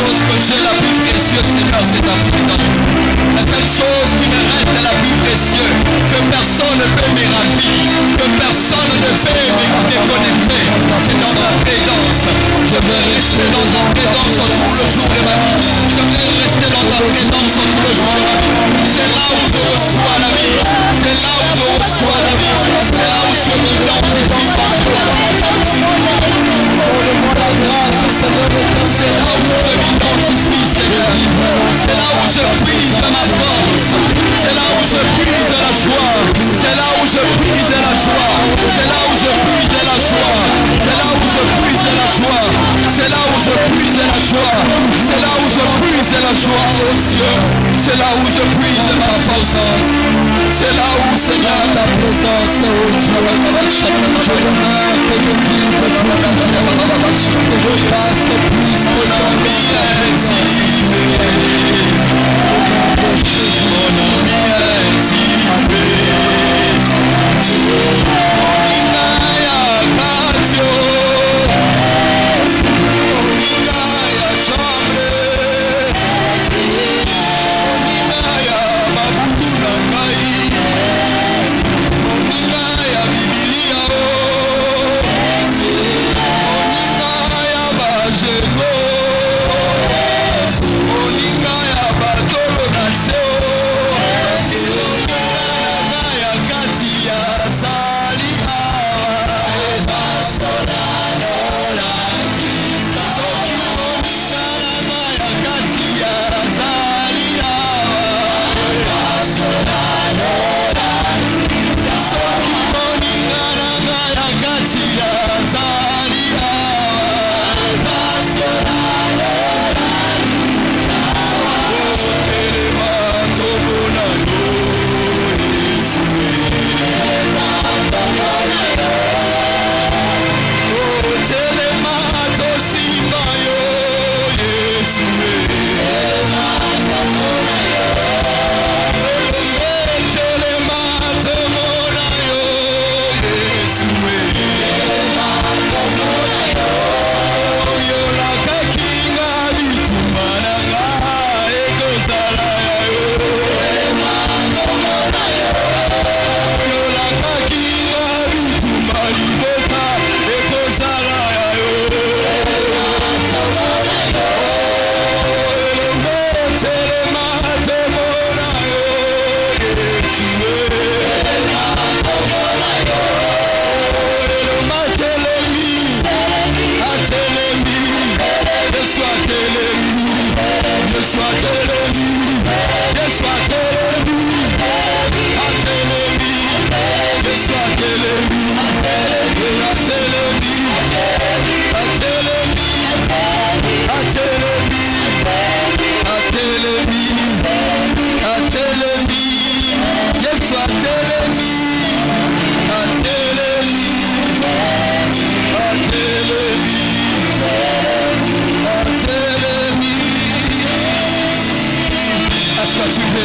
chose que j'ai la plus précieuse, Seigneur, c'est ta présence. La seule chose qui me reste la plus précieuse, que personne ne peut me ravir, que personne ne peut me déconnecter, c'est dans ta présence. Je veux rester dans ta présence tout le jour de ma vie. Je veux rester dans ta présence tout le jour de ma vie. C'est là où je reçois la vie. C'est là où je reçois la vie. C'est là où je m'identifie par toi. C'est là où je m'identifie, Seigneur. C'est là où je brise ma force. C'est là où je brise la joie. C'est là où je brise la joie. C'est là où je brise la joie. C'est là où je brise la joie. C'est là où je brise la joie. C'est là où je brise la joie aux cieux. C'est là où je brise ma force. C'est là où, Seigneur, ta présence est au Dieu. Je demeure que je vive, que je passe plus de temps.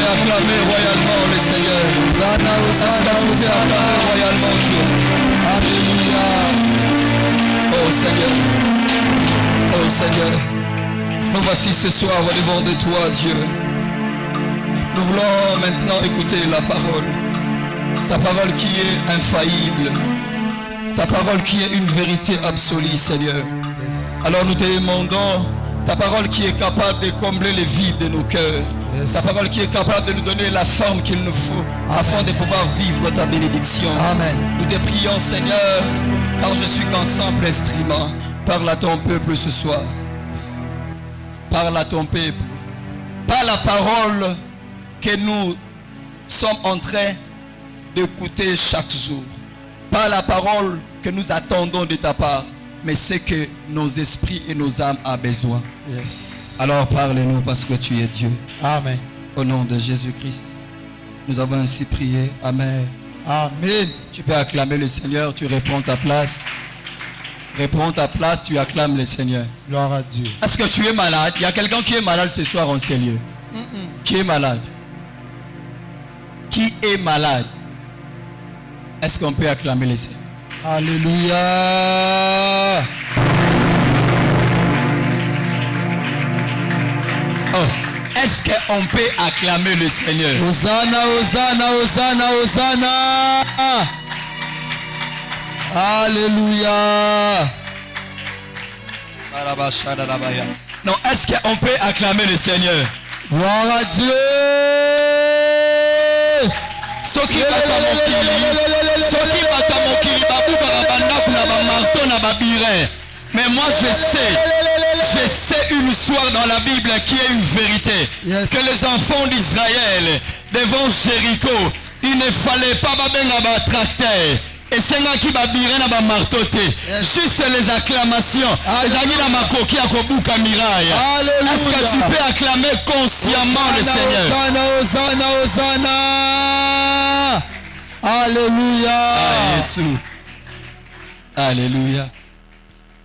Acclamer royalement le Seigneur. Est-ce que tu peux acclamer royalement Dieu? Alléluia. Oh Seigneur. Oh Seigneur. Nous voici ce soir au devant de toi, Dieu. Nous voulons maintenant écouter la parole. Ta parole qui est infaillible. Ta parole qui est une vérité absolue, Seigneur. Yes. Alors nous te demandons ta parole qui est capable de combler les vides de nos cœurs. Yes. Ta parole qui est capable de nous donner la forme qu'il nous faut. Amen. Afin de pouvoir vivre ta bénédiction. Amen. Nous te prions, Seigneur, car je suis qu'un simple instrument. Parle à ton peuple ce soir. Parle à ton peuple. Pas la parole que nous sommes en train d'écouter chaque jour. Pas la parole que nous attendons de ta part, mais c'est que nos esprits et nos âmes ont besoin. Yes. Alors parle-nous parce que tu es Dieu. Amen. Au nom de Jésus-Christ, nous avons ainsi prié. Amen. Amen. Tu peux acclamer le Seigneur, tu reprends ta place. Reprends ta place, tu acclames le Seigneur. Gloire à Dieu. Est-ce que tu es malade? Il y a quelqu'un qui est malade ce soir en ces lieux. Qui est malade? Qui est malade? Est-ce qu'on peut acclamer le Seigneur? Alléluia. on peut acclamer le Seigneur? Hosanna, Hosanna, Hosanna, Hosanna. Alléluia. Non, est-ce qu'on peut acclamer le Seigneur? Gloire à Dieu. Soki bata mokili babukaka bandaku na bamarto na babirin. Mais moi je sais une histoire dans la Bible qui est une vérité. Yes. Que les enfants d'Israël devant Jéricho, il ne fallait pas babenga ba tracteur. Et c'est là qui va birer na ba marteau. Juste les acclamations. Ezali na makoki ya kobuka miraille. Est-ce que tu peux acclamer consciemment le Seigneur? Hosanna, Hosanna, Hosanna. Alléluia. Ah, Jésus. Alléluia.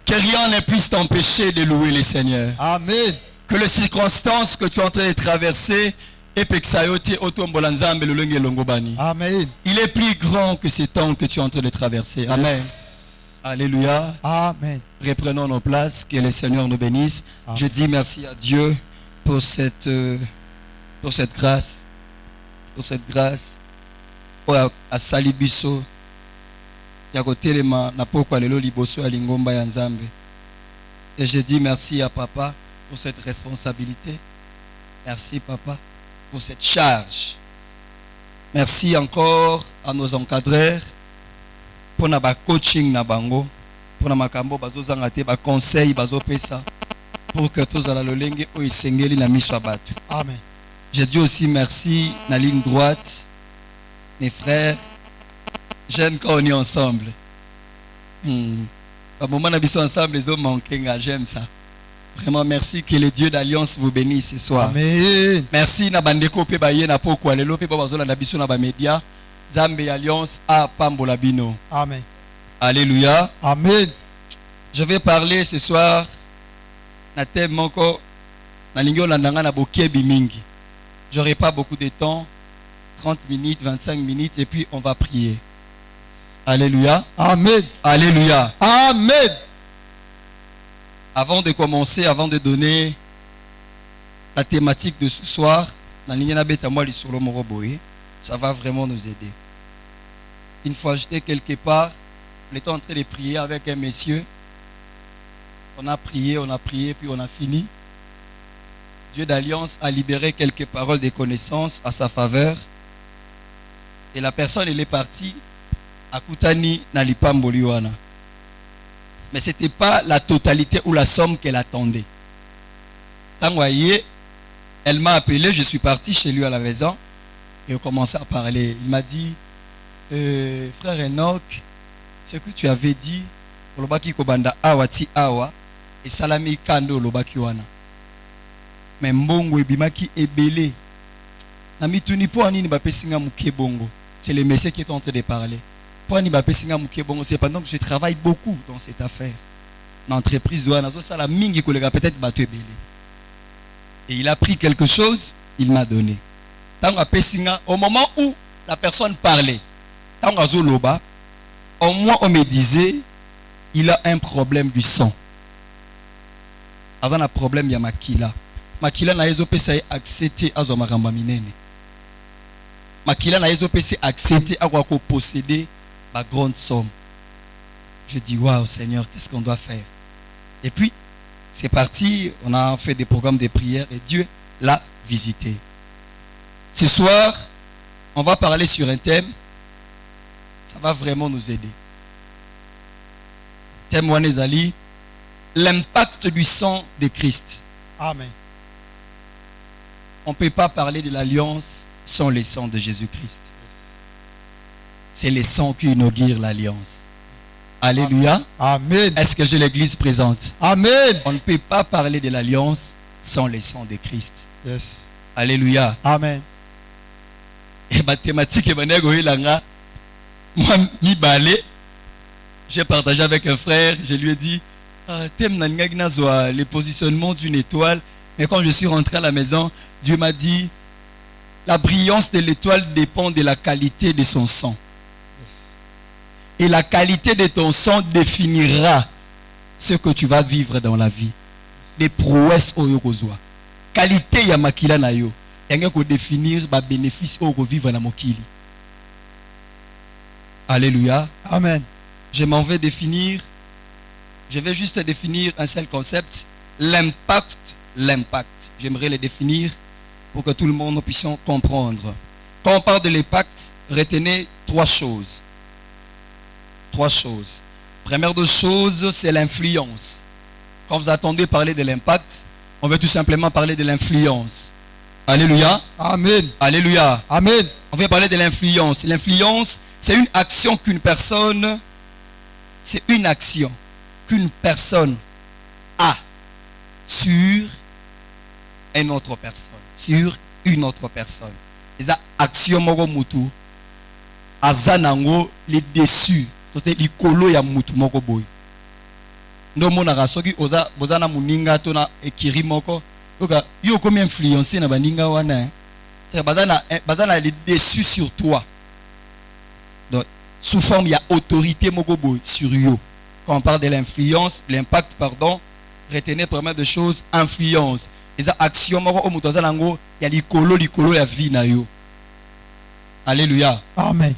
Que rien ne puisse t'empêcher de louer le Seigneur. Amen. Que les circonstances que tu es en train de traverser, Amen. il est plus grand que ces temps que tu es en train de traverser. Amen. Yes. Alléluia. Amen. Reprenons nos places. Que le Seigneur nous bénisse. Amen. Je dis merci à Dieu pour cette grâce. Pour cette grâce. À Salibiso. Et je dis merci à Papa pour cette responsabilité. Merci Papa pour cette charge. Merci encore à nos encadreurs pour notre coaching na bango, pour na makambo bazo zangate ba conseil bazo pesa pour que tous ala lolenge o isengeli na miso abatu. Amen. Je dis aussi merci na ligne droite mes frères. J'aime quand on est ensemble. Au moment où on est ensemble, les hommes manquent. J'aime ça. Vraiment, merci. Que le Dieu d'Alliance vous bénisse ce soir. Amen. Merci. Nabandeko pe baye na poko alelo pe bazola na biso na ba media. Zambe Alliance a pambola bino. Amen. Alléluia. Amen. Je vais parler ce soir na thème moko na lingio landanga na bokebi mingi. J'aurai pas beaucoup de temps. 30 minutes, 25 minutes et puis on va prier. Alléluia. Amen. Alléluia. Amen. Avant de commencer, avant de donner la thématique de ce soir, ça va vraiment nous aider. Une fois j'étais quelque part, on était en train de prier avec un monsieur. On a prié, puis on a fini. Dieu d'Alliance a libéré quelques paroles de connaissance à sa faveur. Et la personne, elle est partie à Koutani Nalipamboliwana. Mais ce n'était pas la totalité ou la somme qu'elle attendait. Quand voyez, elle m'a appelé, je suis parti chez lui à la maison et on commençait à parler. Il m'a dit, frère Enoch, ce que tu avais dit, Olobaki Kobanda Awati Awa et Salami Kando Olobaki Wana. Mais Mbongo Ebimaki Ebele. Nami Tunipo Anini Bapesinga Mukebongo. C'est le messieurs qui est en train de parler. C'est pendant que je travaille beaucoup dans cette affaire. L'entreprise peut-être battu. Et il a pris quelque chose, il m'a donné. Au moment où la personne parlait, au moins on me disait, il a un problème du sang. Avant un problème, il y a Makila. Makila n'a pas accepté à Zomaramba Minene. Makila n'a pas accepté à posséder ma grande somme. Je dis, waouh Seigneur, qu'est-ce qu'on doit faire? Et puis, c'est parti, on a fait des programmes de prière et Dieu l'a visité. Ce soir, on va parler sur un thème, ça va vraiment nous aider. Thème Wanezali, l'impact du sang de Christ. Amen. On ne peut pas parler de l'alliance sans le sang de Jésus-Christ. C'est le sang qui inaugure l'alliance. Alléluia. Amen. Est-ce que j'ai l'église présente? Amen. On ne peut pas parler de l'alliance sans le sang de Christ. Yes. Alléluia. Amen. Et mathématiques et moi mi balé. J'ai partagé avec un frère, je lui ai dit le positionnement d'une étoile. Mais quand je suis rentré à la maison, Dieu m'a dit la brillance de l'étoile dépend de la qualité de son sang. Et la qualité de ton sang définira ce que tu vas vivre dans la vie. Les prouesses au yokozwa. Qualité ya makila na yo. yango ko définir ba bénéfice au vivre na mokili. Alléluia. Amen. Je vais juste définir un seul concept, l'impact. J'aimerais le définir pour que tout le monde puisse comprendre. Quand on parle de l'impact, retenez trois choses. Première des choses, c'est l'influence. Quand vous attendez parler de l'impact, on veut tout simplement parler de l'influence. Alléluia. Amen. Alléluia. Amen. On veut parler de l'influence. L'influence, c'est une action qu'une personne a sur une autre personne. Les actions moko mutu azanango les dessus, c'est les kolo ya mutu moko boy. Ndo mona rasoki oza bozana muninga to na ekiri moko. Oka yo comme influencer na baninga wana. C'est bazana les dessus sur toi. Donc sous forme il y a autorité moko boy sur yo. Quand on parle de l'influence, l'impact pardon, retenez première de choses, influence. Les actions moko o mutu azanango ya likolo ya vie na yo. Alléluia. Amen.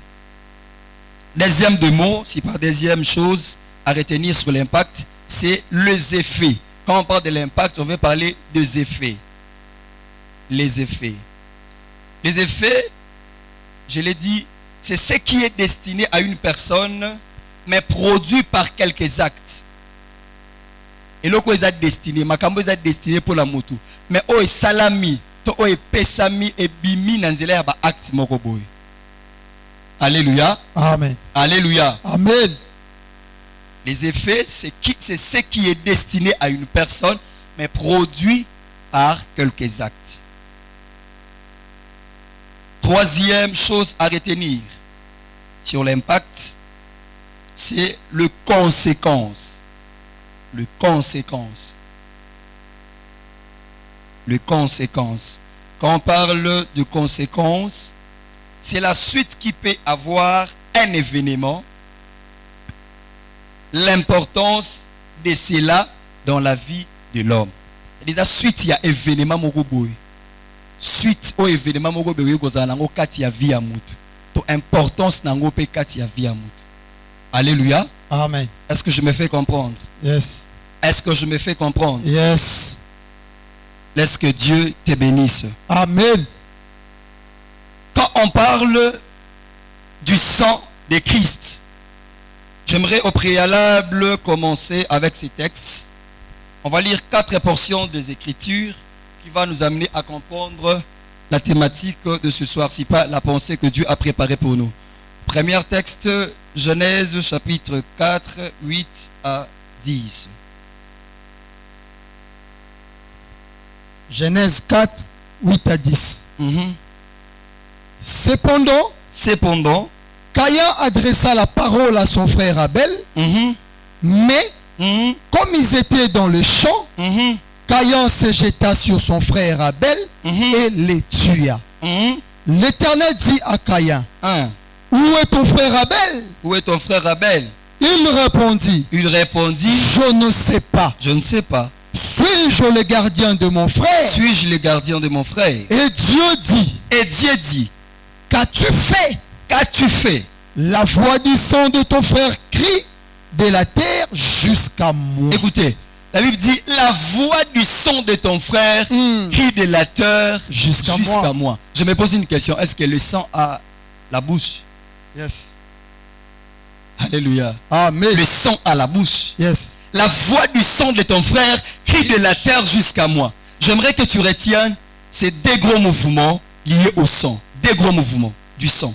Deuxième de mots, si par deuxième chose à retenir sur l'impact, c'est les effets. Quand on parle de l'impact, on veut parler des effets. Les effets, je l'ai dit, c'est ce qui est destiné à une personne, mais produit par quelques actes. Et là, quoi est destiné? Makambo est destiné pour la moto. Mais oh, salami, to oh, pesami et bimi nanzela ba acte moko boy. Alléluia. Amen. Alléluia. Amen. Les effets, c'est ce qui est destiné à une personne, mais produit par quelques actes. Troisième chose à retenir sur l'impact, c'est le conséquence. Le conséquence. Quand on parle de conséquences, c'est la suite qui peut avoir un événement, l'importance de cela dans la vie de l'homme. Déjà suite il y a événement mogoboy. Suite au événement mogoboy kozanango kati ya vie ya mutu. To importance nango pe kati ya vie ya mutu. Alléluia. Amen. Est-ce que je me fais comprendre? Yes. Est-ce que je me fais comprendre? Yes. Laisse que Dieu te bénisse. Amen. Quand on parle du sang de Christ, j'aimerais au préalable commencer avec ces textes. On va lire 4 portions des Écritures qui vont nous amener à comprendre la thématique de ce soir, si pas la pensée que Dieu a préparée pour nous. Premier texte, Genèse chapitre 4, 8 à 10. Genèse 4, 8 à 10. Cependant, Caïn adressa la parole à son frère Abel, mais comme ils étaient dans le champ, Caïn se jeta sur son frère Abel et les tua. L'Éternel dit à Caïn, où est ton frère Abel? Où est ton frère Abel? Il répondit, je ne sais pas. Je ne sais pas. Suis-je le gardien de mon frère? Suis-je le gardien de mon frère? Et Dieu dit, qu'as-tu fait? Qu'as-tu fait? La voix du sang de ton frère crie de la terre jusqu'à moi. Écoutez, la Bible dit, la voix du sang de ton frère crie de la terre jusqu'à moi. Je me pose une question, est-ce que le sang a la bouche? Yes. Alléluia. Amen. Le sang à la bouche. Yes. La voix du sang de ton frère crie de la terre jusqu'à moi. J'aimerais que tu retiennes ces 2 gros mouvements liés au sang. 2 gros mouvements du sang.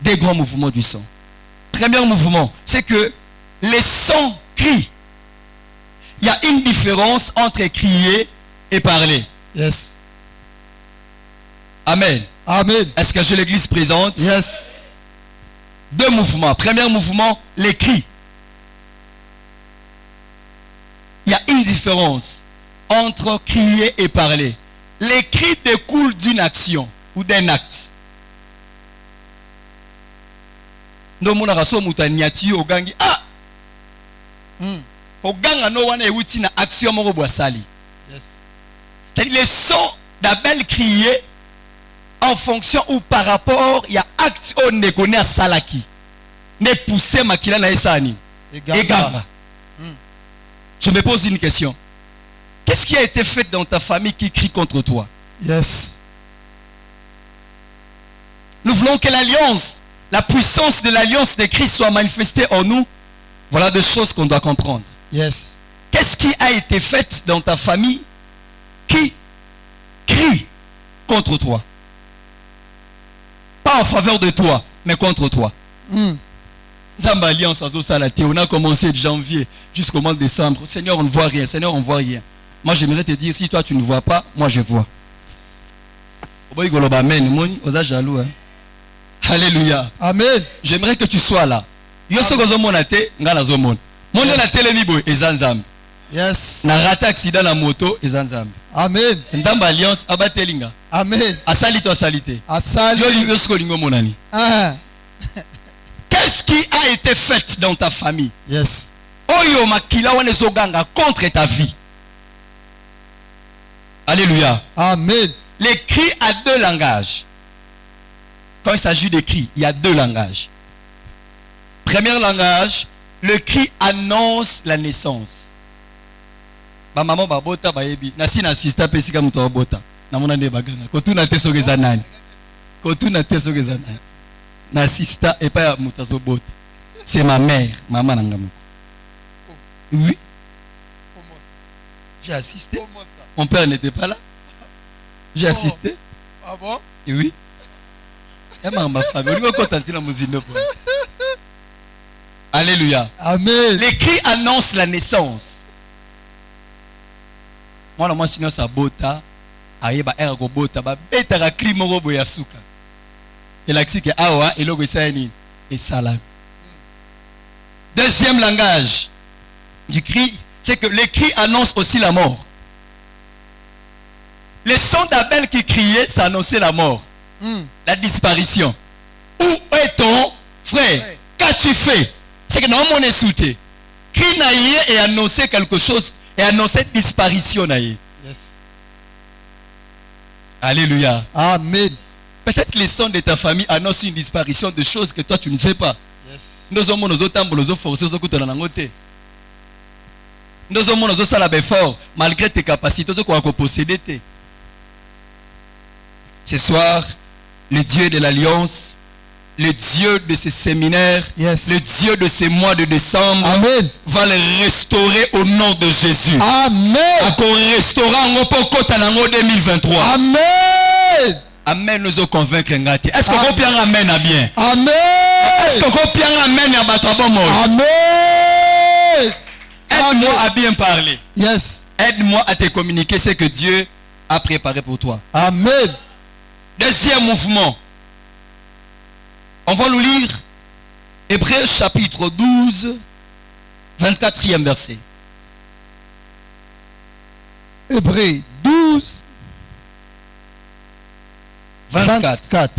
2 grands mouvements du sang. Premier mouvement, c'est que le sang crie. Il y a une différence entre crier et parler. Yes. Amen. Amen. Est-ce que j'ai l'église présente? Yes. 2 mouvements. Premier mouvement, les cris. Il y a une différence entre crier et parler. Les cris découlent d'une action ou d'un acte. No mona raso mutaniati ogangi oganga no wana ewuti na action moko bwasali. Yes. Le son d'Abel criait en fonction ou par rapport il y a acte on ne connaît à Salaki. Ne pousser makila na esani. Egamba. Je me pose une question. Qu'est-ce qui a été fait dans ta famille qui crie contre toi? Yes. Nous voulons que l'alliance, la puissance de l'alliance de Christ soit manifestée en nous. Voilà des choses qu'on doit comprendre. Yes. Qu'est-ce qui a été fait dans ta famille qui crie contre toi? Pas en faveur de toi, mais contre toi. Zamba Alliance, on a commencé de janvier jusqu'au mois de décembre. Seigneur, on ne voit rien. Seigneur, on ne voit rien. Moi, j'aimerais te dire, si toi, tu ne vois pas, moi, je vois. Amen. Jaloux, hein? Alléluia. Amen. J'aimerais que tu sois là. Yes. Na rata accident la moto ezanzambe. Amen. Nzamba alliance abatelinga. Amen. Asali to asalite. Asali. Qu'est-ce qui a été fait dans ta famille? Yes. Oyo makila wane zoganga contre ta vie. Alléluia. Amen. Les cris a deux langages. Quand il s'agit de cris, il y a deux langages. Premier langage, le cri annonce la naissance. Ba maman ba bota ba yebi. Nasi na sister pesika muto ba bota. Na mona ne baganga. Kotuna teso gezanani. Kotuna teso gezanani. Na sister et pas muto zo bota. C'est ma mère, maman nangamoko. Oui. Comment ça? J'ai assisté. Comment ça? Mon père n'était pas là. J'ai assisté. Ah bon? Et oui. Et ma famille. Alléluia. Amen. Les cris annoncent la naissance. Moi, moi, sinon, ça bota. Aïeba, ergo bota. Ba beta ra cri moro boyasuka. Et l'axi que awa, et logo saini. Et salam. Deuxième langage du cri, c'est que les cris annoncent aussi la mort. Le son d'Abel qui criait, ça annonçait la mort. La disparition. Où est ton frère? Qu'as-tu fait? C'est que non, on est souté. Cri naïe et annoncer quelque chose et annoncer disparition naïe. Yes. Alléluia. Amen. Peut-être les sons de ta famille annoncent une disparition de choses que toi tu ne sais pas. Yes. Nous sommes nos autres nous forcer aux coups de la nangote. Nous sommes nos autres fort malgré tes capacités de quoi posséder. Ce soir, le Dieu de l'Alliance, le Dieu de ces séminaires, yes, le Dieu de ces mois de décembre, amen, va les restaurer au nom de Jésus. Amen. Qu'on restaurera en 2023. Amen. Amen nous a convaincre. Est-ce qu'on peut bien amen à bien? Amen. Est-ce qu'on peut bien amen à battre? Amen. Aide-moi à bien parler. Yes. Aide-moi à te communiquer ce que Dieu a préparé pour toi. Amen. Deuxième mouvement. On va nous lire Hébreux chapitre 12, 24e verset. Hébreux 12, 24.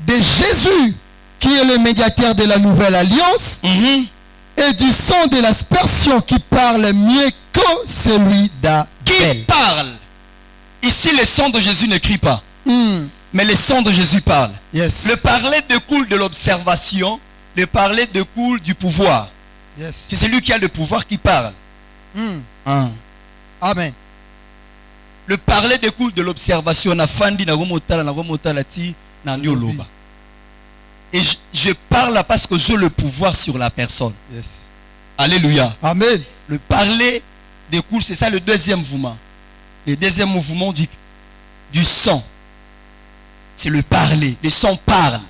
De Jésus, qui est le médiateur de la nouvelle alliance, et du sang de l'aspersion qui parle mieux que celui d'Abel. Qui parle? Ici, le sang de Jésus ne crie pas. Mais le sang de Jésus parle. Yes. Le parler découle de l'observation. Le parler découle du pouvoir. Yes. C'est celui qui a le pouvoir qui parle. Amen. Le parler découle de l'observation. Et je parle parce que j'ai le pouvoir sur la personne. Yes. Alléluia. Amen. Le parler découle, c'est ça le deuxième mouvement. Le deuxième mouvement du sang. C'est le parler. Le sang parle.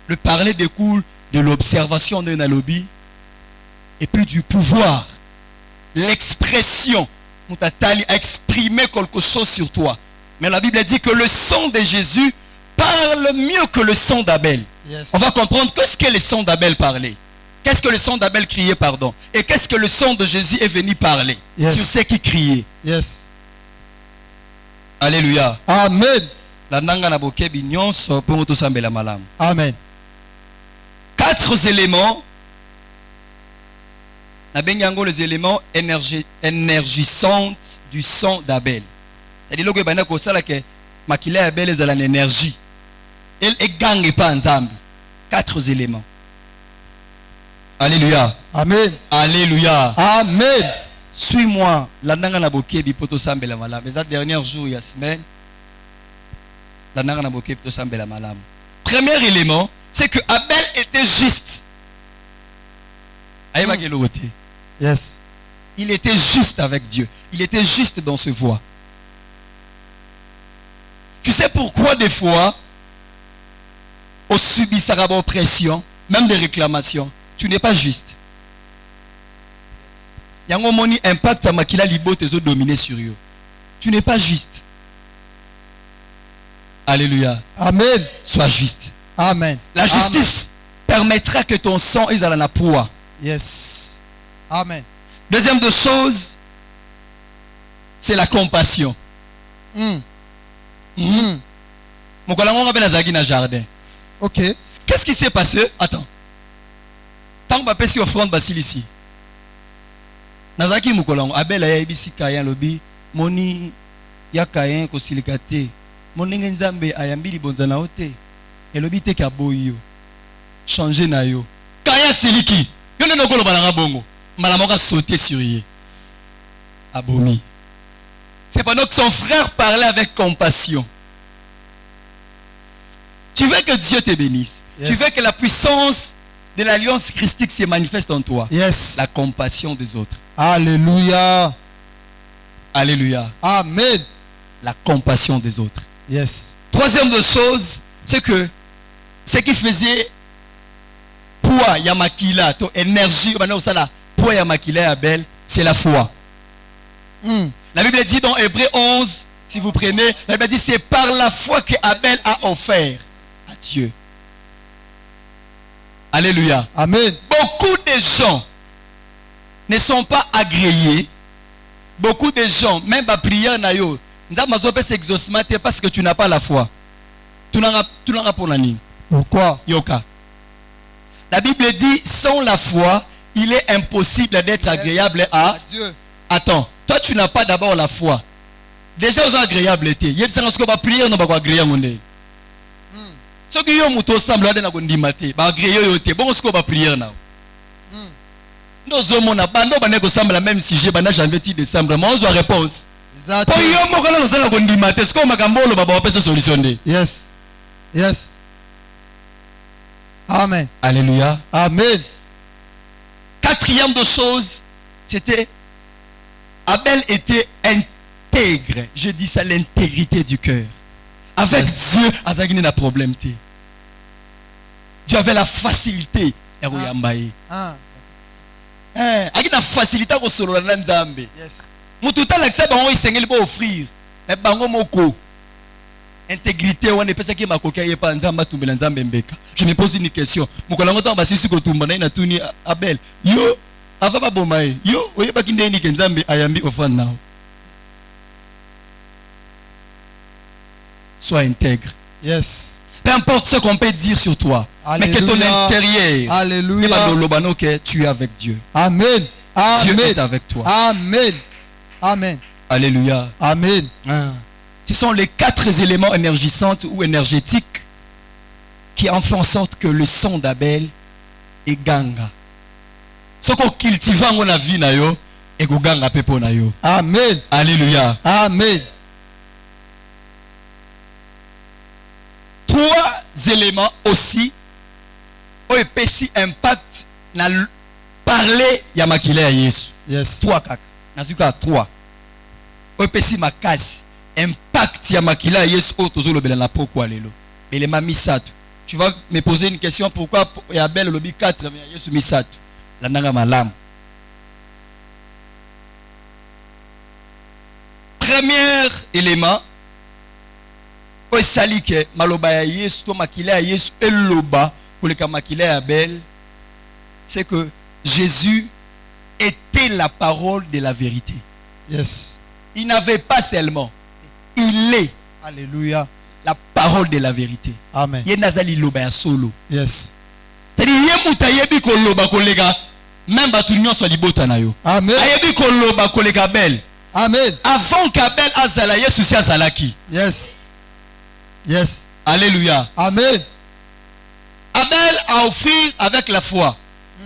Le parler découle de l'observation d'un lobby et puis du pouvoir. L'expression. Moutatali a exprimé quelque chose sur toi. Mais la Bible dit que le sang de Jésus parle mieux que le sang d'Abel. Yes. On va comprendre qu'est-ce que le sang d'Abel parlait. Qu'est-ce que le sang d'Abel criait, pardon. Et qu'est-ce que le sang de Jésus est venu parler. Yes. Sur ceux qui criaient. Yes. Alléluia. Amen. Amen. 4 éléments. les éléments énergisants du sang d'Abel. C'est-à-dire que makila Abel est en énergie. Elle est gagne pas en Zambie. 4 éléments. Alléluia. Amen. Alléluia. Amen. Suis-moi. La nanga na boké bi poto sambela malam. Les derniers jours il y a semaine. La nanga na boké poto sambela malam. Premier élément, c'est que Abel était juste. Yes. Il était juste avec Dieu. Il était juste dans ses voies. Tu sais pourquoi des fois, au subit sa oppression, même des réclamations, tu n'es pas juste. Il y a un moment impact à makila libo tes autres dominés sur eux. Tu n'es pas juste. Alléluia. Amen. Sois juste. Amen. La justice permettra que ton sang est à la poids. Yes. Amen. Deuxième de chose, c'est la compassion. Mon collègue va dans un jardin. Ok. Qu'est-ce qui s'est passé? Attends. Tant que je suis offrande Basile ici. Nazaki mukolongo Abel a yebisi kayan lobi moni ya kayan ko silikate moni nzambe ayambi libonza na ote elobi te ka boyo changer na yo kayan siliki yo ne nokolo balanga bongo malamoka sauter sur ye abomi. C'est pendant que son frère parlait avec compassion. Tu veux que Dieu te bénisse. Yes. Tu veux que la puissance de l'alliance christique se manifeste en toi. Yes. La compassion des autres. Alléluia. Alléluia. Amen. La compassion des autres. Yes. Troisième de chose, c'est que ce qui faisait poids Yamakila, ton énergie, poids Yamakila Abel, c'est la foi. La Bible dit dans Hébreux 11, si vous prenez, la Bible dit c'est par la foi que Abel a offert à Dieu. Alléluia. Amen. Beaucoup de gens ne sont pas agréés. Beaucoup de gens, même la prière na yo, exaucement parce que tu n'as pas la foi. Tu n'as pas pour l'année. Pourquoi? Yoka. La Bible dit sans la foi, il est impossible d'être agréable à Dieu. Attends, toi tu n'as pas d'abord la foi. Déjà aux agréables été. Il y a des gens qui vont prier, non pas agréable. Ce qui est muto semble aller na gondimate, ba agréé yote. Bon ce qu'on va prier now. Nous hommes na bando ba neko semble même si j'ai bana janvier décembre, mais on a réponse. Exactement. Pour yo mo kana na gondimate, ce qu'on magambolo ba ba pesa solution de. Yes. Yes. Amen. Alléluia. Amen. Quatrième de chose, c'était Abel était intègre. Je dis ça, l'intégrité du cœur. Avec Dieu, Azagine n'a problème. Dieu avait la facilité. Agina facilité au solo na nzambe. Yes. Mututa l'accès bango isengeli ba offrir. E bango moko. Intégrité wana pesa ki makoka ye pa nzamba tumbela nzambe mbeka. Je me pose une question. Mukolango to basisi ko tumba na tuni Abel. Yo ava ba bomae. Yo oyeba kinde ni nzambe ayambi offrande now. Sois intègre. Yes. Peu importe ce qu'on peut dire sur toi. Alléluia. Mais que ton intérieur. Alléluia. Tu es avec Dieu. Amen. Amen. Dieu est avec toi. Amen. Amen. Alléluia. Amen. Ce sont les 4 éléments énergisants ou énergétiques qui en font en sorte que le sang d'Abel est ganga. Ce qu'on cultive dans la vie, et ganga pepo na yo. Amen. Alléluia. Amen. 3 éléments aussi ont épais impact na parler ya makile ya Yesu. Yes. 3 kaka. Nazuka 3. Ont épais makasi impact ya makile ya Yesu otozo lobela na poko lelo. Mais les mamisatu. Tu vas me poser une question, pourquoi Abel lobi 4 mais Yesu misatu. La nanga malam. Premier élément o sali ke maloba ya Yesu to makile ya Yesu eloba koleka makile ya Abel, c'est que Jésus était la parole de la vérité. Yes. Il n'avait pas seulement, il est Alléluia. la parole de la vérité. Amen. Ye nazali loba ya solo. Yes. C'est-à-dire ye muta yebi koloba koleka même bato nyonso libota na yo. Amen. Ayebi koloba koleka Abel. Amen. Avant qu'Abel azala Yesu si azalaki. Yes. Yes. Alléluia. Amen. Abel a offert avec la foi.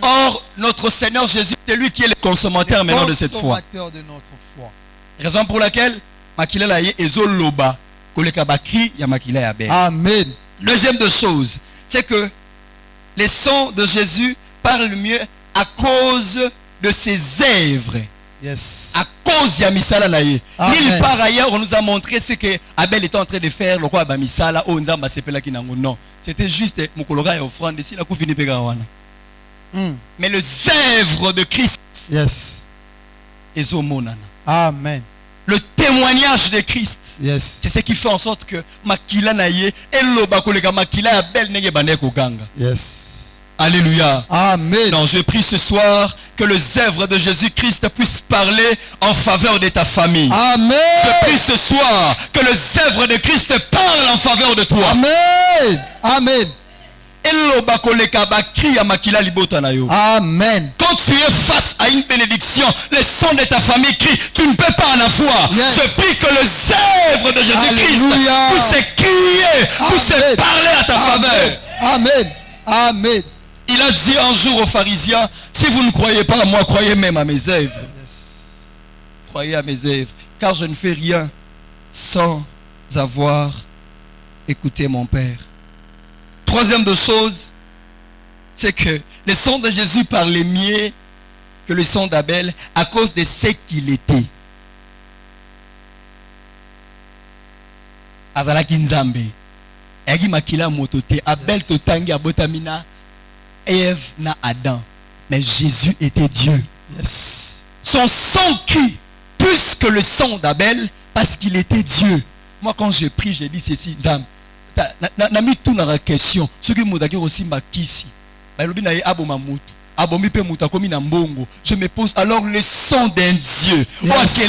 Or, notre Seigneur Jésus, c'est lui qui est le consommateur maintenant de cette foi. Consommateur de notre foi. Raison pour laquelle makila la ye ezoloba koleka bakri ya makila ya Abel. Amen. Deuxième de chose, c'est que les sons de Jésus parlent mieux à cause de ses œuvres. Yes. À cause de misala na ye. Amen. Nulle part ailleurs on nous a montré ce que Abel était en train de faire le quoi ba misala o nzamba sepela kinango. Non, c'était juste mukologa ya offrande si la kufini pega wana. Mais les œuvres de Christ, Yes. ezomonana. Amen. Le témoignage de Christ, Yes. c'est ce qui fait en sorte que makila na ye eloba koleka makila ya Abel nenge bande ko ganga. Yes. Alléluia. Amen. Non, je prie ce soir que les œuvres de Jésus-Christ puissent parler en faveur de ta famille. Amen. Je prie ce soir que les œuvres de Christ parlent en faveur de toi. Amen. Amen. Amen. Quand tu es face à une bénédiction, le son de ta famille crie, tu ne peux pas en avoir. Yes. Je prie que les œuvres de Jésus-Christ Alléluia. puissent crier, puissent Amen. parler à ta faveur. Amen. Amen. Il a dit un jour aux pharisiens, si vous ne croyez pas à moi, croyez même à mes œuvres. Yes. Croyez à mes œuvres, car je ne fais rien sans avoir écouté mon Père. Troisième de chose, c'est que le son de Jésus parlait mieux que le son d'Abel à cause de ce qu'il était. Azalaki nzambe. Egi makila motote. Abel Yes. totangi abotamina. Ève na Adam. Mais Jésus était Dieu. Yes. Son son crie plus que le son d'Abel parce qu'il était Dieu. Moi quand je prie, je dis ceci, Nzambe. Na mis tout dans la question. Ce qui m'a dit aussi ma kisi. Je me pose alors le son d'un Dieu. Yes.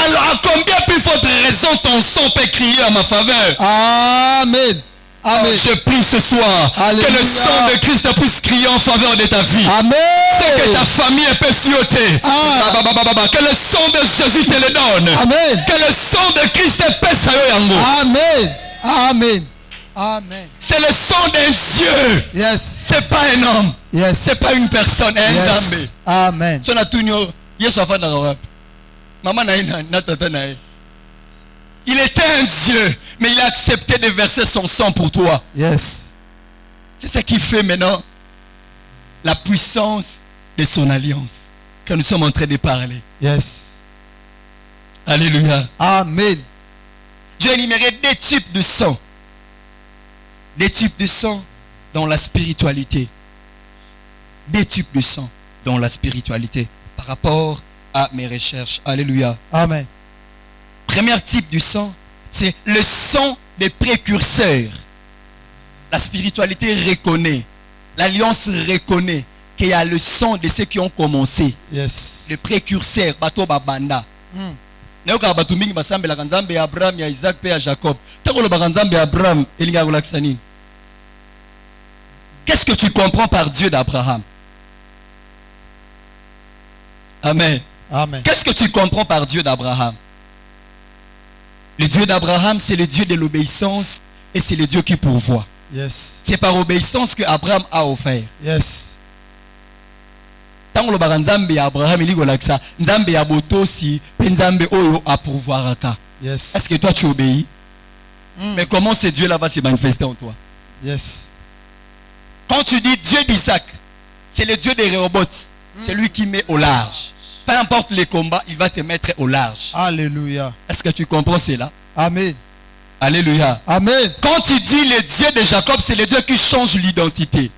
Alors à combien plus forte raison ton son peut crier à ma faveur? Amen. Amen. Je prie ce soir Alléluia. que le son de Christ puisse crier en faveur de ta vie. Amen. Que ta famille peut suyoter. Que le son de Jésus te le donne. Amen. Que le son de Christ te pèse à yango. Amen. Amen. Amen. C'est le son d'un Dieu. Yes. C'est pas un homme. Yes. C'est pas une personne. Un Nzambe. Yes. Amen. Son atunyo Yesu afanda rap. Maman na tata na. Il était un Dieu, mais il a accepté de verser son sang pour toi. Yes. C'est ce qui fait maintenant la puissance de son alliance que nous sommes en train de parler. Yes. Alléluia. Amen. J'ai énuméré des types de sang. Des types de sang dans la spiritualité. Des types de sang dans la spiritualité par rapport à mes recherches. Alléluia. Amen. Premier type du sang, c'est le sang des précurseurs. La spiritualité reconnaît, l'alliance reconnaît qu'il y a le sang de ceux qui ont commencé. Yes. Les précurseurs, bato babanda. Neoka batu mingi basambe la kanzambe ya Abraham, ya Isaac, ya Jacob. Takolo bakanzambe ya Abraham, elinga kulaksani. Qu'est-ce que tu comprends par Dieu d'Abraham? Amen. Amen. Qu'est-ce que tu comprends par Dieu d'Abraham? Le Dieu d'Abraham, c'est le Dieu de l'obéissance et c'est le Dieu qui pourvoit. Yes. C'est par obéissance que Abraham a offert. Yes. Tant que le Nzambe ya Abraham il dit ça, Nzambe ya botosi, Nzambe oyo a pourvoiraka. Yes. Est-ce que toi tu obéis? Mais comment ce Dieu-là va se manifester en toi? Yes. Quand tu dis Dieu d'Isaac, c'est le Dieu des Rehoboth. C'est lui qui met au large. Peu importe les combats, il va te mettre au large. Alléluia. Est-ce que tu comprends cela? Amen. Alléluia. Amen. Quand tu dis le Dieu de Jacob, c'est le Dieu qui change l'identité.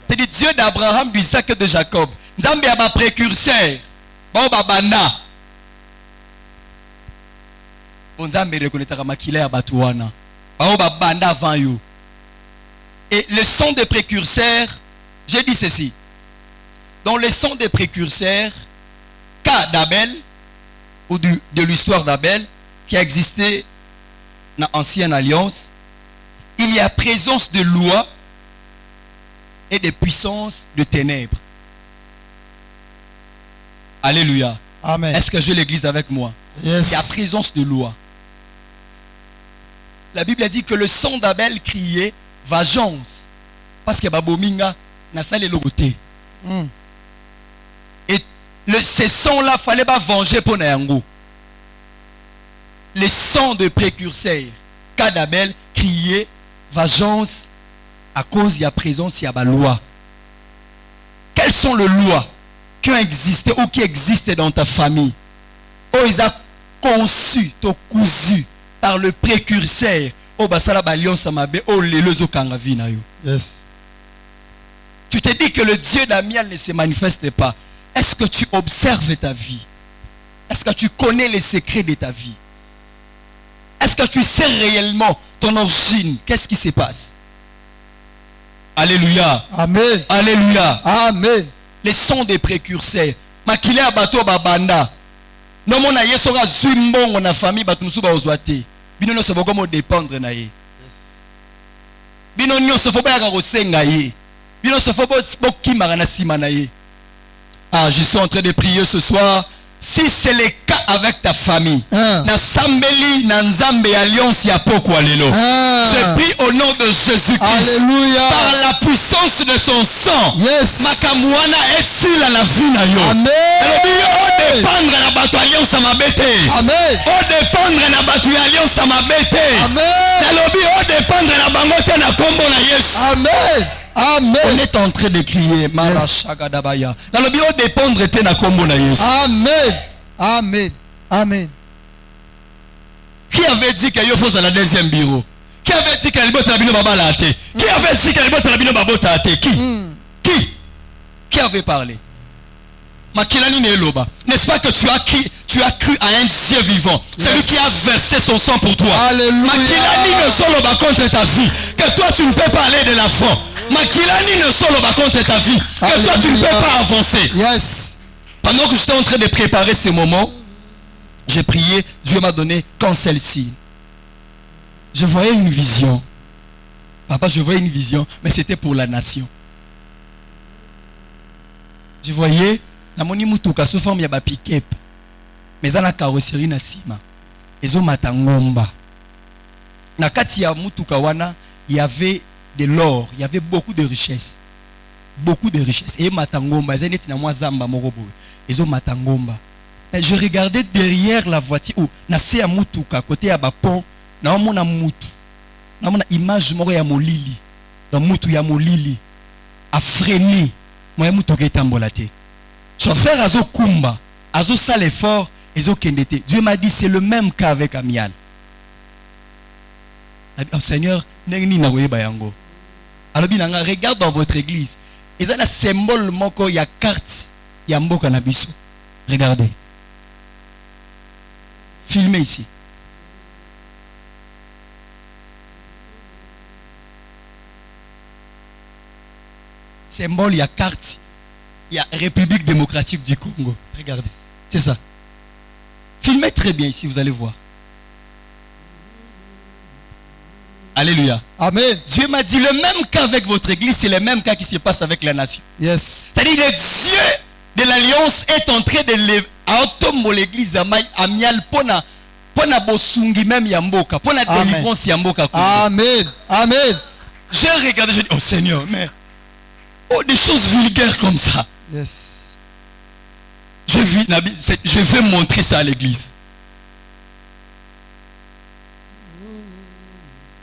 C'est le Dieu d'Abraham, d'Isaac et de Jacob. Nzambe ya ba précurseur. Bon babana. Nzambe reconnaîtra makila ya batu wana. Ba babanda avant yo. Et le son des précurseurs, j'ai dit ceci. Dans le son des précurseurs, cas d'Abel, ou de l'histoire d'Abel, qui a existé dans l'ancienne alliance, il y a présence de loi et de puissance de ténèbres. Alléluia. Amen. Est-ce que j'ai l'église avec moi? Yes. Il y a présence de loi. La Bible a dit que le sang d'Abel criait vengeance. Parce que Babominga n'a pas les logotés. Et ce sang-là, il fallait pas venger pour Nayango. Le sang de précurseur, cas d'Abel, criait vengeance à cause de la présence de la loi. Quelles sont les lois qui ont existé ou qui existent dans ta famille? Oh, ils ont conçu, cousu par le précurseur. Oh, basala balion samabe, oh, les lezo kangavi na yo. Yes. Tu te dis que le Dieu d'Amiel ne se manifeste pas. Est-ce que tu observes ta vie? Est-ce que tu connais les secrets de ta vie? Est-ce que tu sais réellement ton origine? Qu'est-ce qui se passe? Alléluia. Amen. Alléluia. Amen. Les sons des précurseurs. Makile abato babanda. Non mon aye sera zumbongo na famille batumusu ba ozwate. Bino no soboko mo dépendre na ye. Yes. Bino nyo sofo ba ya kosenga ye. Bino sofo bo kimara na sima na ye. Ah, je suis en train de prier ce soir. Si c'est le cas avec ta famille, na sambeli na nzambe alliance ya poko alelo. Je prie au nom de Jésus-Christ. Alléluia. Par la puissance de son sang. Yes. Makamwana esila na vie na yo. Amen. O dépendre na bato alliance mabete. Amen. O dépendre na bato alliance mabete. Amen. Nalobi o dépendre na bango te na kombo na Yesu. Amen. Amen. On est en train de crier Marashagadabaya. Dans le bureau dépendre te na kombo na Yesu. Amen. Amen. Amen. Qui avait dit que yo faut à la deuxième bureau? Qui avait dit que libota na bino baba la te? Qui avait dit que libota na bino babota te? Qui avait parlé? Makilani Neloba. N'est-ce pas que tu as cru à un Dieu vivant, celui qui a versé son sang pour toi? Alléluia. Makilani ne solo contre ta vie, que toi tu ne peux pas aller de l'avant. Makilani ne solo contre ta vie, que toi tu ne peux pas avancer. Yes. Pendant que j'étais en train de préparer ces moments, j'ai prié, Dieu m'a donné quand celle-ci. Je voyais une vision. Papa, je voyais une vision, mais c'était pour la nation. Je voyais na moni mutuka sous forme ya ba pick-up. Mais dans la carrosserie na sima. Ezo matangomba. Na kati ya mutuka wana, il y avait de l'or, il y avait beaucoup de richesses. Beaucoup de richesses. Et matangomba, ils étaient na moi zamba morobo. Ezo matangomba. Et je regardais derrière la voiture où na se ya mutuka côté ya ba pont, na mona mutu. Na mona image moko ya molili. Na mutu ya molili a freiné. Moi mutuka etambola te. Chauffeur azo kumba, azo sale effort, ezo kendete. Dieu m'a dit c'est le même cas avec Amial. Oh Seigneur, nengi na koyeba yango. Alors binanga, regarde dans votre église. Il y a un symbole moko ya carte ya mboka na biso. Regardez. Filmez ici. Symbole ya carte. Il y a République démocratique du Congo. Regardez. C'est ça. Filmez très bien ici, vous allez voir. Alléluia. Amen. Dieu m'a dit le même cas avec votre église, c'est le même cas qui se passe avec la nation. Yes. C'est-à-dire le Dieu de l'alliance est en train de lever l'église Amial pona bosungi même yamboka, pona délivrance yamboka. Amen. Amen. J'ai regardé, j'ai dit, oh Seigneur, mais oh, des choses vulgaires comme ça. Yes. Je vais montrer ça à l'église.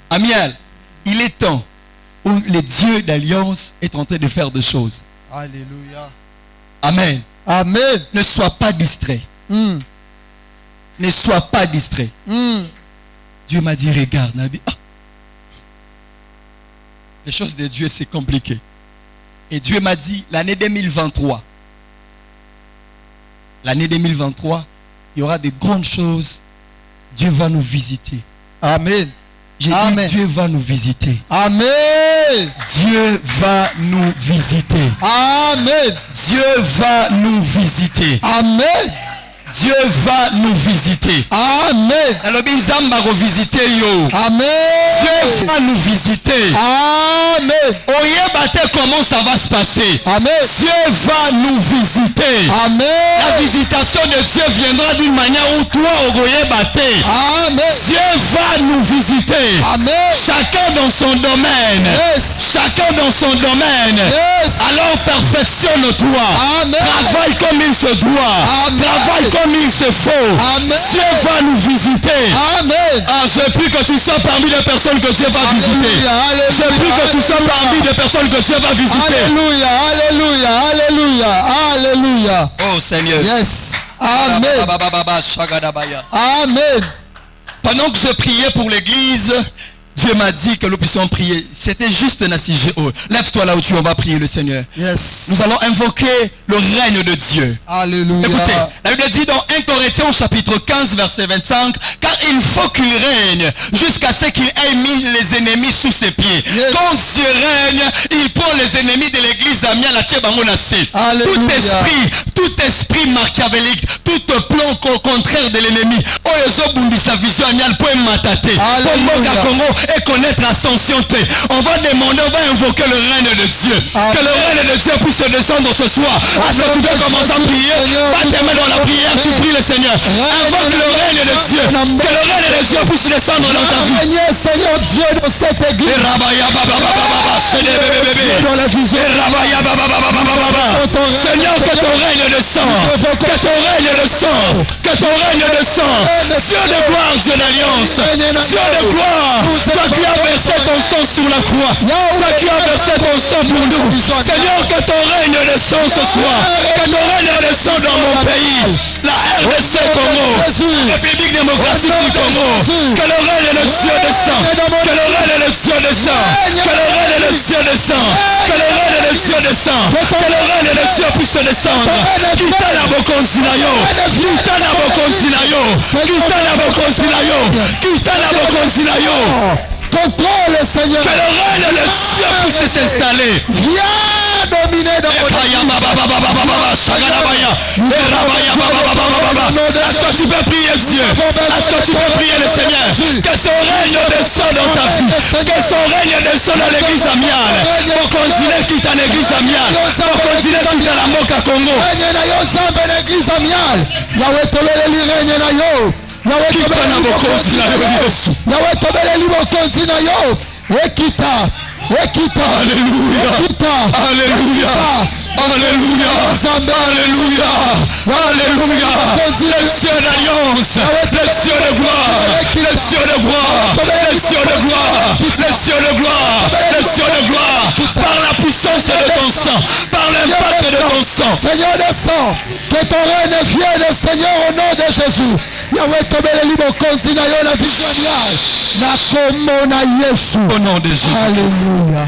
Amial, il est temps où le Dieu d'alliance est en train de faire des choses. Alléluia. Amen. Amen. Ne sois pas distrait. Ne sois pas distrait. Dieu m'a dit, regarde, Nabi. Ah. Les choses de Dieu, c'est compliqué. Et Dieu m'a dit, l'année 2023, il y aura de grandes choses. Dieu va nous visiter. Amen. J'ai dit, Dieu va nous visiter. Amen. Dieu va nous visiter. Amen. Dieu va nous visiter. Amen. Dieu va nous visiter. Amen. Nalobi Nzamba va visiter yo. Amen. Dieu va nous visiter. Amen. Oyebate comment ça va se passer. Amen. Dieu va nous visiter. Amen. La visitation de Dieu viendra d'une manière où toi Ogoyebate. Amen. Dieu va nous visiter. Amen. Chacun dans son domaine. Yes. Chacun dans son domaine. Yes. Alors perfectionne-toi. Amen. Travaille comme il se doit. Amen. Travaille comme il se faut. Amen. Dieu va nous visiter. Amen. Ah, je prie que tu sois parmi les personnes que Dieu va visiter. Alléluia. Je prie que tu sois parmi les personnes que Dieu va visiter. Alléluia. Alléluia. Alléluia. Alléluia. Oh Seigneur. Yes. Amen. Amen. Pendant que je priais pour l'église, Dieu m'a dit que nous puissions prier. C'était juste un sujet. Lève-toi là où tu es, on va prier le Seigneur. Yes. Nous allons invoquer le règne de Dieu. Alléluia. Écoutez, la Bible dit dans 1 Corinthiens chapitre 15 verset 25, car il faut qu'il règne jusqu'à ce qu'il ait mis les ennemis sous ses pieds. Yes. Quand Dieu règne, il prend les ennemis de l'église à la Alléluia. tout esprit machiavélique, tout plan contraire de l'ennemi. Sa vision et connaître l'ascension. On va demander, on va invoquer le règne de Dieu. Amen. Que le règne de Dieu puisse descendre ce soir. Est-ce que tu peux commencer à prier? Pas tes mains dans la prière, tu pries le Seigneur. Invoque le règne de Dieu. Que le règne de Dieu puisse descendre dans ta vie. Règne, Seigneur Dieu, dans cette église. Dans la vision. Seigneur, que ton règne descende. Que ton règne descende. Que ton règne descende. Dieu de gloire, Dieu d'alliance. Dieu de gloire. Toi qui as versé ton sang sur la croix. Toi qui as versé ton sang pour nous. Seigneur, que ton règne descende ce soir. Que ton règne descende dans mon pays. La RDC Congo. La République démocratique du Congo. Que le règne de Dieu descend. Que le règne de Dieu descend. Que le règne de Dieu descend. Que le règne de Dieu descend. Que le règne de Dieu puisse descendre. Quitte la bokonzinayo. Quitte la bokonzinayo. Quitte la bokonzinayo. Quitte la bokonzinayo. Contrôle, Seigneur. Que le règne de Dieu puisse s'installer. Viens dominer dans votre Est-ce que tu peux prier Dieu? Est-ce que tu peux prier le Seigneur? Que son règne descende dans ta vie. Que son règne descende dans l'église amiale. Pour continuer quitte à l'église amiale. Pour continuer quitte à la Moka Congo. règne na yo zambe na église amiale. Yahweh tobeleli règne na yo. Yahweh tobeleli bokonzi na yo. Yahweh tobeleli bokonzi na yo. Ekita. Ekita. Alléluia. Ekita. Alléluia. Alléluia. Alléluia. Alléluia. Le Dieu d'alliance. Le Dieu de gloire. Le Dieu de gloire. Le Dieu de gloire. Le Dieu de gloire. Le Dieu de gloire. Par la puissance de ton sang. Par l'impact de ton sang. Seigneur descend. Que ton règne vienne, Seigneur, au nom de Jésus. Yahweh tobeleli bokonzi na yo na vision amiale. Na kombo na Yesu. Au nom de Jésus. Alléluia.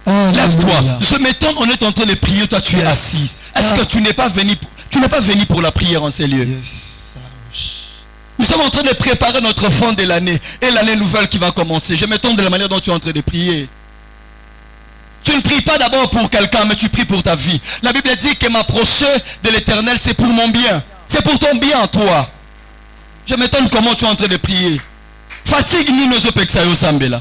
Lève-toi. Je m'étonne, on est en train de prier, toi tu es assis. Est-ce que tu n'es pas venu pour la prière en ces lieux? Nous sommes en train de préparer notre fin de l'année et l'année nouvelle qui va commencer. Je m'étonne de la manière dont tu es en train de prier. Tu ne pries pas d'abord pour quelqu'un, mais tu pries pour ta vie. La Bible dit que m'approcher de l'Éternel, c'est pour mon bien. C'est pour ton bien, toi. Je m'étonne comment tu es en train de prier. Fatigue-nous nos opexayo sambela.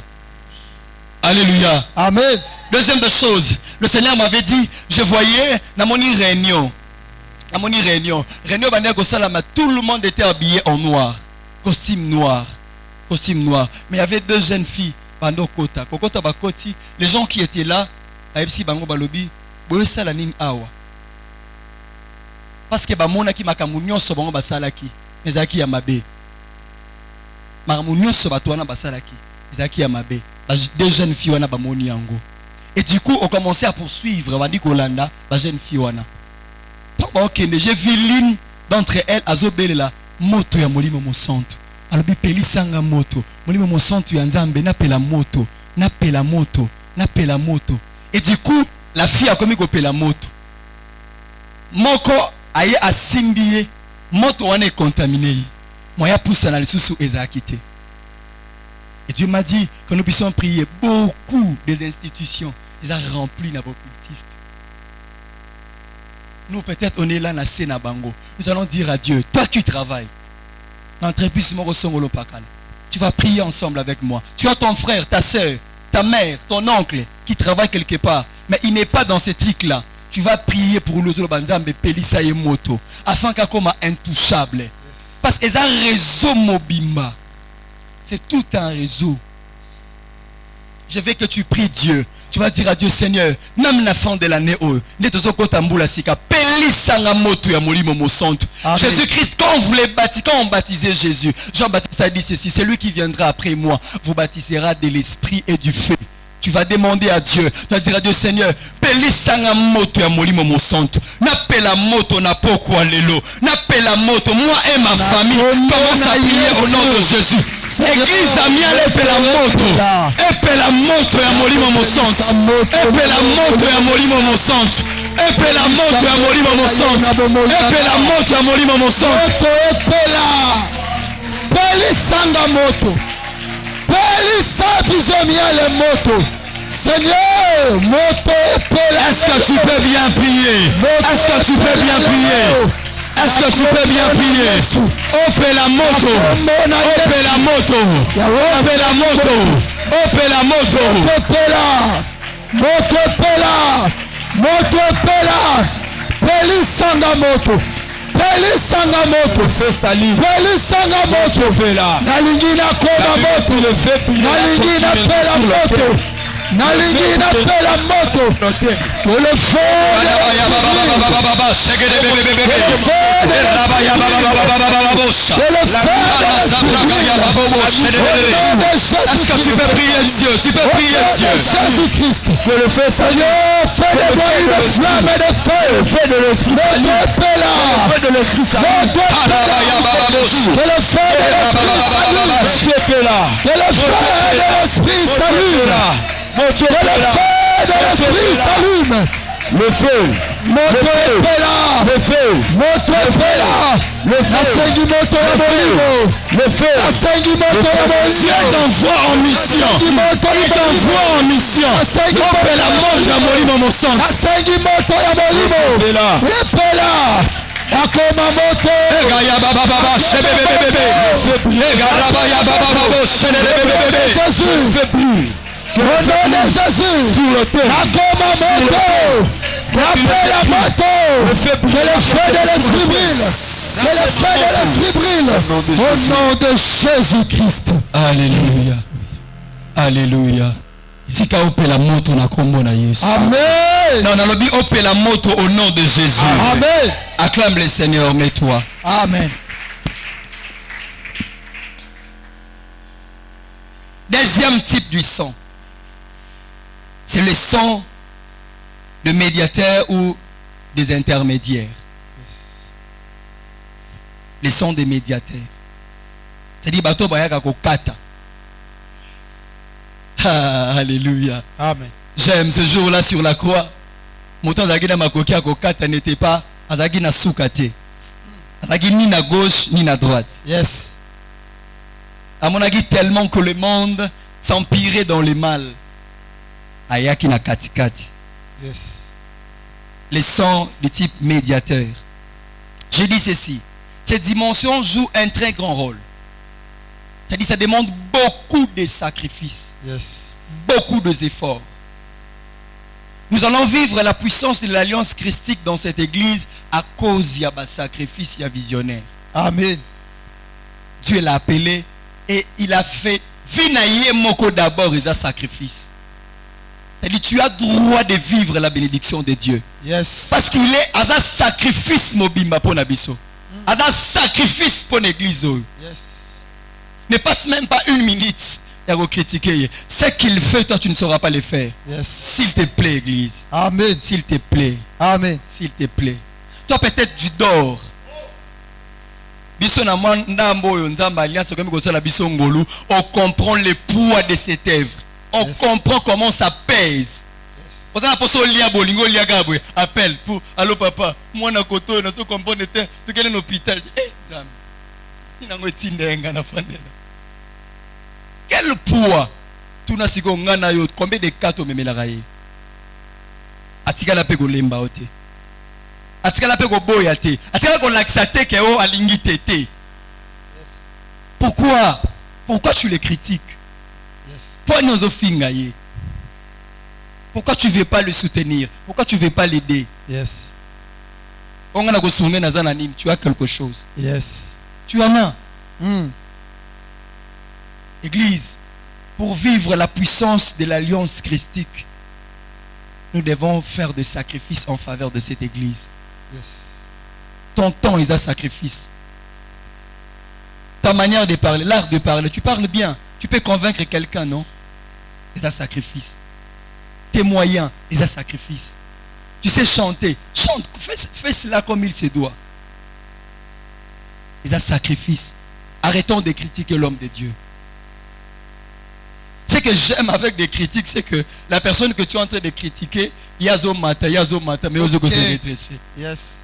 Alléluia. Amen. Deuxième des choses, le Seigneur m'avait dit, je voyais dans mon réunion. Dans mon réunion, tout le monde était habillé en noir. Costume noir. Costume noir. Mais il y avait deux jeunes filles. Les gens qui étaient là, parce que bamona ki makamunyo so bango basalaki ezaki ya mabe makamunyo so batwana basalaki ezaki ya mabe deux jeunes filles wana bamoni yango et du coup on commençait à poursuivre bandi kolanda ba jeunes filles wana donc okende j'ai vu l'une d'entre elles azobelela moto ya molimo mosantu alobi pelisanga moto molimo mosantu ya nzambe napela moto napela moto napela moto et du coup la fille a commis kopela moto moko aye asimbiye moto wana est contaminé moya poussa na lisusu ezakité. Et Dieu m'a dit que nous puissions prier. Beaucoup des institutions les a remplies d'occultistes. Nous peut-être on est là na sena bango. Nous allons dire à Dieu, toi qui travailles. Tu vas prier ensemble avec moi. Tu as ton frère, ta soeur, ta mère, ton oncle qui travaille quelque part, mais il n'est pas dans ces trucs-là. Tu vas prier pour nous afin qu'il soit intouchable. Parce que c'est un réseau mobimba. C'est tout un réseau. Je veux que tu pries Dieu. Tu vas dire à Dieu, Seigneur, même la fin de l'année, Jésus-Christ, quand on baptisait Jésus, Jean-Baptiste a dit ceci, c'est lui qui viendra après moi, vous baptisera de l'esprit et du feu. Tu vas demander à Dieu, tu vas dire à Dieu, Seigneur, pelisanga moto ya molimo mo santo, napela moto na poko lelo, napela moto, moi et ma famille, commence à prier au nom de Jésus. Église amiale epela moto ya molimo mo santo, epela moto ya molimo mo santo, epela moto ya molimo mo santo, epela moto ya molimo mo santo, pelisanga moto, pelisa visomiale moto. Seigneur, moto epela. Est-ce que tu peux bien prier? Est-ce que tu peux bien prier? Est-ce que tu peux bien prier? Opela moto, opela moto, opela moto, opela moto, opela moto, opela moto, opela pelisanga moto, pelisanga moto, pelisanga moto, nalingi na koma moto, nalingi na pela moto, nalingi na pela moto, que le feu est-ce que tu peux prier Dieu? Tu peux prier Dieu. Jésus-Christ, que le feu, Seigneur, fais de flamme et de feu, feu de l'esprit, feu de l'esprit, que le feu de l'esprit s'allume, que le feu de l'esprit s'allume, le feu, moto epela, le feu, moto epela, le feu, asengi moto ya molimo, le feu, asengi moto ya molimo. Dieu t'envoie en mission. Il t'envoie en mission. Opela moto ya molimo mo santo. Asengi moto ya molimo. Epela. Akoma moto. Ega ya baba baba shebebebebe. Ega raba ya baba baba shebebebebe. Jésus. Au nom de Jésus. Sur le terre. Akoma moto. Appelle moto. Que le feu de l'esprit brille. Que le feu de l'esprit brille. Au nom de Jésus-Christ. Alléluia. Alléluia. Tika opela moto na kombo na Yesu. Amen. Non, nalobi opela moto au nom de Jésus. Amen. Acclame le Seigneur, mets-toi. Amen. Deuxième type du sang. C'est le sang de médiateurs ou des intermédiaires. Le sang des médiateurs. C'est-à-dire bato bayaka ko kata. Alléluia. Amen. J'aime ce jour-là sur la croix. Mon temps d'agina makoki à kokata n'était pas azagi na soukate. Azagi ni na gauche ni na droite. Yes. À mon avis tellement que le monde s'empirait dans le mal. Ayaki na katikati. Yes. Les sons du type médiateur. Je dis ceci. Cette dimension joue un très grand rôle. C'est-à-dire ça demande beaucoup de sacrifices. Yes. Beaucoup d'efforts. Nous allons vivre la puissance de l'alliance christique dans cette église à cause de sacrifice et visionnaire. Amen. Dieu l'a appelé et il a fait Vinaye moko d'abord il a sacrifice. C'est-à-dire tu as droit de vivre la bénédiction de Dieu. Yes. Parce qu'il est à un sacrifice mobimba pour Nabiso. À un sacrifice pour l'église. Yes. Ne passe même pas une minute à critiquer. Ce qu'il fait, toi tu ne sauras pas le faire. Yes. S'il te plaît, église. Amen. S'il te plaît. Amen. S'il te plaît. Toi peut-être tu dors. On comprend le poids de cette œuvre. On comprend comment ça pèse. Yes. Appelle pour allô papa, moi na koto na to comprendre tu quel hôpital. Quel poids tu na siko ngana yo combien de cartes memela raye. Atika la pe golemba ote. atikala pe ko boya te atikala ko laxate ke o alingi tete. Pourquoi tu le critiques? Pourquoi tu ne veux pas le soutenir? Pourquoi tu ne veux pas l'aider? Yes. Tu as quelque chose. Yes. Tu en as. Église, pour vivre la puissance de l'alliance christique, nous devons faire des sacrifices en faveur de cette église. Yes. Ton temps est un sacrifice. Ta manière de parler, l'art de parler, tu parles bien. Tu peux convaincre quelqu'un, non? C'est un sacrifice. Tes moyens, c'est un sacrifice. Tu sais chanter, chante, fais cela comme il se doit. C'est un sacrifice. Arrêtons de critiquer l'homme de Dieu. Ce que j'aime avec des critiques, c'est que la personne que tu es en train de critiquer, yazo mata, mais ozo ko se redresser. Yes.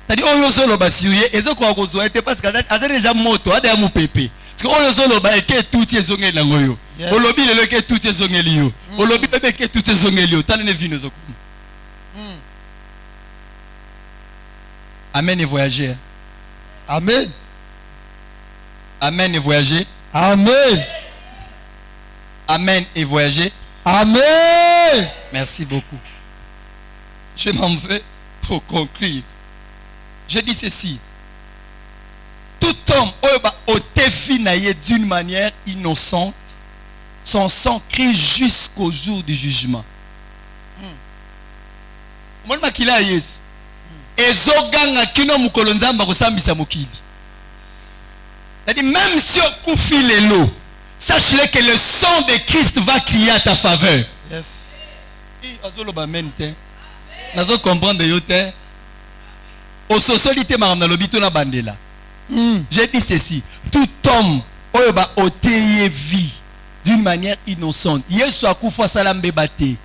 C'est-à-dire, oyo solo basiuye, ezo ko akozo ete parce que azali déjà moto, ade amu pepe. Parce que oyo solo ba eke tout ezongeli nango yo. Olobi lelo eke tout ezongeli yo. Olobi pepe eke tout ezongeli yo. Tane ne vino zo ko. Amen et voyager. Amen. Amen et voyager. Amen. Amen et voyager. Amen. Merci beaucoup. Je m'en vais pour conclure. Je dis ceci. Tout homme d'une manière innocente, son sang crie jusqu'au jour du jugement. C'est-à-dire, même si on koufi l'élo, sache-le que le sang de Christ va crier à ta faveur. Yes. Nazo comprendre yote. Au socialité marana lobito na bandela. J'ai dit ceci. Tout homme oyoba oteye vie d'une manière innocente. Yesu akufa salambe bate.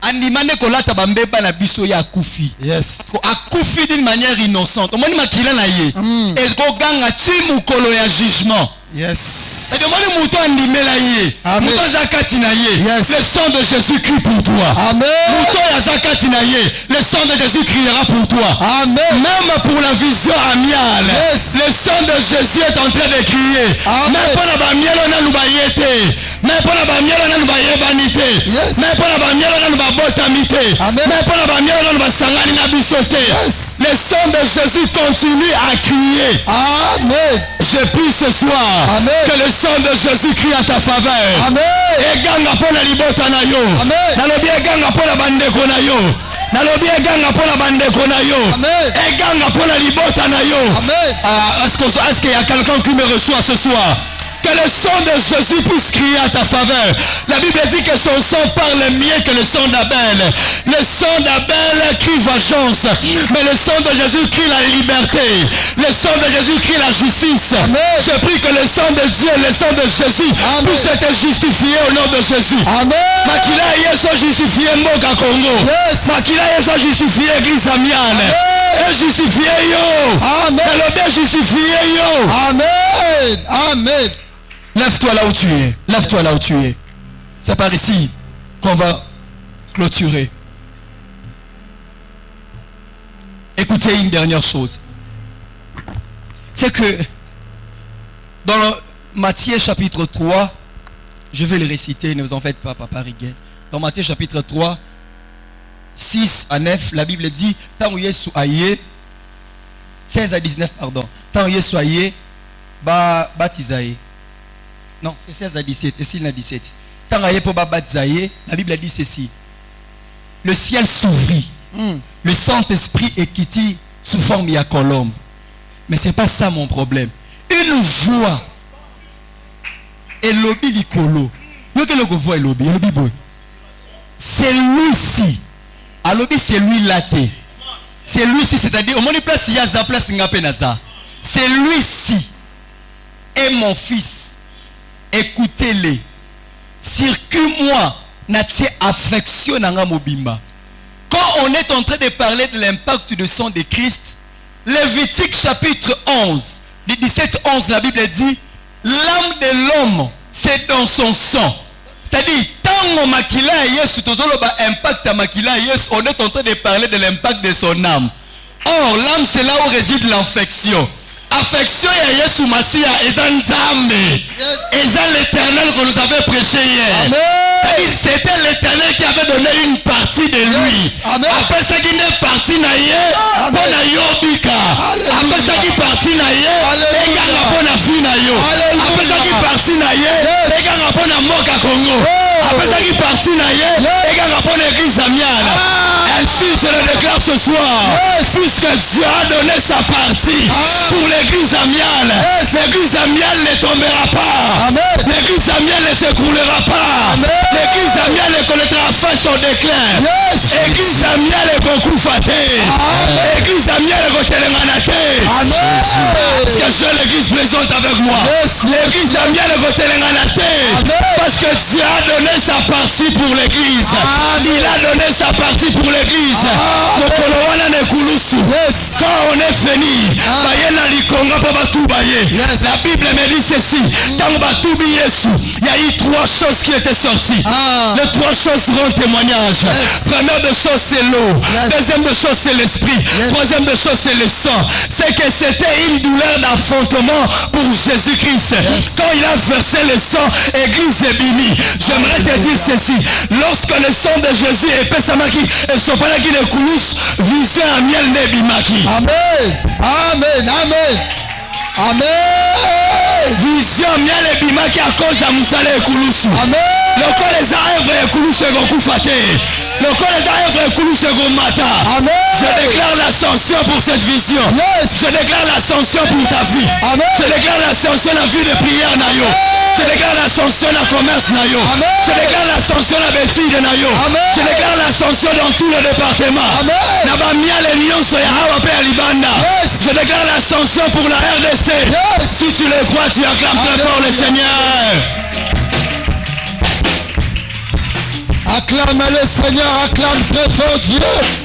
Andimane kolata bambeba na biso ya akufi. Yes. Akufi d'une manière innocente. Omoni makila na ye. Et ko ganga timu kolo ya jugement. Yes. Et demande mouton andimela ye. Mouton zakati na ye. Yes. Le sang de Jésus crie pour toi. Amen. Mouton ya zakati na ye. Le sang de Jésus criera pour toi. Amen. Même pour la vision amiale. Yes. Le sang de Jésus est en train de crier. Amen. Mais pour la bamielo na lubayete. Mais pour la bamielo na lubayebanite. Yes. Mais pour la bamielo na lubabotamite. Amen. Mais pour la bamielo na lubasangani na bisote. Yes. Le sang de Jésus continue à crier. Amen. Je prie ce soir. Amen. Que le sang de Jésus crie en ta faveur. Amen. Eganga pona libota na yo. Amen. Nalobi eganga pona bandeko na yo. Nalobi eganga pona bandeko na yo. Amen. Eganga pona libota na yo. Amen. Est-ce qu'il y a quelqu'un qui me reçoit ce soir? Que le sang de Jésus puisse crier à ta faveur. La Bible dit que son sang parle mieux que le sang d'Abel. Le sang d'Abel crie vengeance, mais le sang de Jésus crie la liberté. Le sang de Jésus crie la justice. Amen. Je prie que le sang de Dieu, le sang de Jésus puisse être justifié au nom de Jésus. Amen. Makila Yesu justifié Mboka Congo. Yes. Makila Yesu justifié Église Amiale. Et justifié yo. Amen. Le justifié yo. Amen. Amen. Lève-toi là où tu es. Lève-toi là où tu es. C'est par ici qu'on va clôturer. Écoutez une dernière chose. C'est que dans le Matthieu chapitre 3, je vais le réciter, ne vous en faites pas, Papa Rigel. Dans Matthieu chapitre 3, 6 à 9, la Bible dit, tant où Yesu aïe, 16 à 19, pardon. Tant où Yesu aïe, baptisé. Non, c'est 16 à 17. Et s'il n'a 17. Tant aïe pour baptisé, la Bible dit ceci. Le ciel s'ouvrit. Le Saint-Esprit est quitté sous forme de colombe. Mais ce n'est pas ça mon problème. Une voix. Et l'obi likolo. C'est lui-ci. Alobi c'est lui laté. C'est lui-ci, c'est-à-dire au moins place il y a za place ngapenaza. C'est lui-ci. Et mon fils, écoutez-les. Circule-moi, natie affection nanga mobimba. Quand on est en train de parler de l'impact du sang de Christ, Lévitique chapitre 11, du 17-11, la Bible dit, l'âme de l'homme, c'est dans son sang. C'est-à-dire, tant makila Yesu, impact à makila Yesu, on est en train de parler de l'impact de son âme. Or, l'âme, c'est là où réside l'infection. Affection et Yesu Masia, et l'éternel que nous avait prêché hier. C'était l'éternel qui avait donné une partie de lui. Après ça, qui est parti naïe, pour la yobika. Après ça, qui est parti naïe, et qui a pour la fille naïe. Après ça, qui est parti naïe, et qui a pour la moka Congo. Après ça, qui est parti naïe, et qui a pour l'église amiale. Ainsi, je le déclare ce soir, puisque Dieu a donné sa partie pour l'église amiale. L'église amiale ne tombera pas. L'église amiale ne s'écroulera pas. L'église amiale ne connaîtra pas son déclin. L'église amiale est concoufatée. L'église amiale est retélémanatée. Parce que je l'église présente avec moi. L'église amiale est retélémanatée. Parce que Dieu a donné sa partie pour l'église. Il a donné sa partie pour l'église. Quand on est fini, la Bible me dit ceci. Quand il y a eu 3 choses qui étaient sorties. Les 3 choses rendent témoignage. Première de chose, c'est l'eau. Deuxième de chose, c'est l'esprit. Troisième de chose, c'est le sang. C'est que c'était une douleur d'affrontement pour Jésus-Christ. Quand il a versé le sang, église est bénie. J'aimerais te dire ceci. Lorsque le sang de Jésus est Pessamaki et Sopalaki de Koulous, vision à miel nebimaki. Amen. Amen. Amen. Amen. Vision miel nebimaki à cause de Moussale et Kouloussou. Amen. Le corps des arèvres et Kouloussou et Gokoufate. Le corps des arèvres et Kouloussou et Gomata. Amen. Je déclare l'ascension pour cette vision. Je déclare l'ascension pour ta vie. Amen. Je déclare l'ascension dans la vie de prière Nayo. Je déclare l'ascension dans le commerce Nayo. Je déclare l'ascension dans la bêtise de Nayo. Je déclare l'ascension dans tout le département. Je déclare l'ascension pour la RDC. Si tu le crois, tu acclames très fort le Seigneur. Acclame le Seigneur, acclame très fort Dieu.